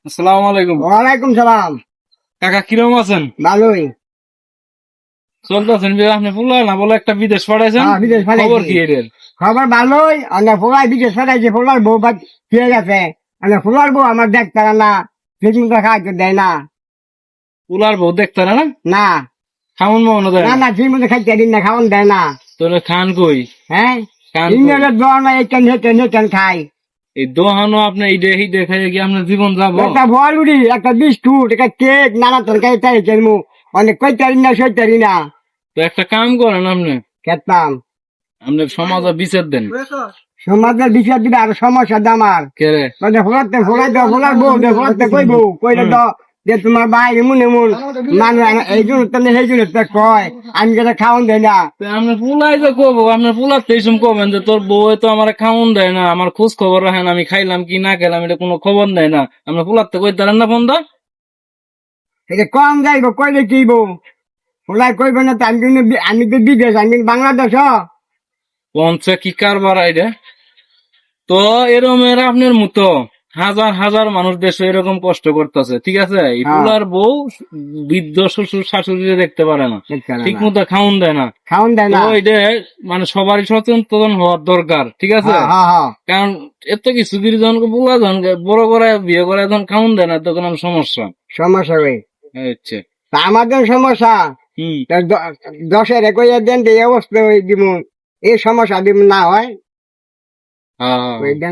আসসালামু আলাইকুম। ওয়ালাইকুম সালাম। কাকা কিরকম আছেন? ভালোই। চলতেছেন যে আপনি ফুলা না বলে একটা বিদেশ পাঠাইছেন, হ্যাঁ, বিদেশ খবর পাঠাইছি। কি এদের? খবর ভালোই। অনেক ফোলাই বিদেশ পাঠাইছে, ফোলার বউ বাদ ফিরে গেছে। অনেক ফোলার বউ আমার দেখতে না, ঠিক মতো খাইতে দেয় না। ফুলার বউ দেখতে না? না খাউন মনে দেয় না না? না, ঠিক মতো খাইতে দিন না, খাওয়ান দেয় না। তোরে খান কই? হ্যাঁ, খান কই? ইংরেজের দোয়া না, এইটান হেটেন হেটেন খাই। এই দোহানো আপনি এই দেখি দেখাই কি আপনার জীবন যাবো? একটা বলুরি, একটা বিস্কুট, একটা কেক, নানা তরকারি তাই খেলমু। অনেক কইতারি না, সইতারি না। তো একটা কাম করেন, আপনি খেতাম। আপনি সমাজে বিচার দেন। সমাজের বিচার দিলে আরো সমস্যা আমার। কেরে? মানে ফোলাতে ফোলাই দাও, ফোলার বউ দে, ফোলাতে কইবো, কইলে দাও যে তোমার ভাই এমন এমন মানুষ এই জন্য তাহলে সেই জন্য তো কয় আমি যেটা খাওয়ান দেয় না। তো আপনার ফুলাই যে কবো, আপনার ফুলাতে এইসব কবেন যে তোর বউ তো আমার খাওন দেয় না, আমার খোঁজ খবর রাখেন, আমি খাইলাম কি না খেলাম এটা কোনো খবর দেয় না, আপনার ফুলাতে কই তারেন না ফোন দা? এটা কম যাইবো, কইলে কিব ফোলাই কইবে না তো আমি কিন্তু আমি তো বিদেশ, আমি কিন্তু বাংলাদেশ। পঞ্চে কি কারবার আইডা? তো এরকম আপনার মতো হাজার হাজার মানুষ দেশে এরকম কষ্ট করতেছে, ঠিক আছে? এই পুলার বউ বৃদ্ধ শ্বশুর শাশুড়ি দেখতে পারে না, ঠিক মতো খাউন দেয় না। খাওয়ান দেয় তো না। এটা মানে সবারই সচেতন হওয়ার দরকার, ঠিক আছে? হ্যাঁ হ্যাঁ হ্যাঁ, কারণ এত কিছু করে যখন পুলা যখন বড় করে বিয়ে করে যখন খাউন দেয় না তখন আমার সমস্যা সমস্যা হবে। হচ্ছে। তা আমাদের সমস্যা হম। তা দশের একই দেন এই অবস্থা দিব, এই সমস্যা দিব না হয়। হ্যাঁ। ওই দেন।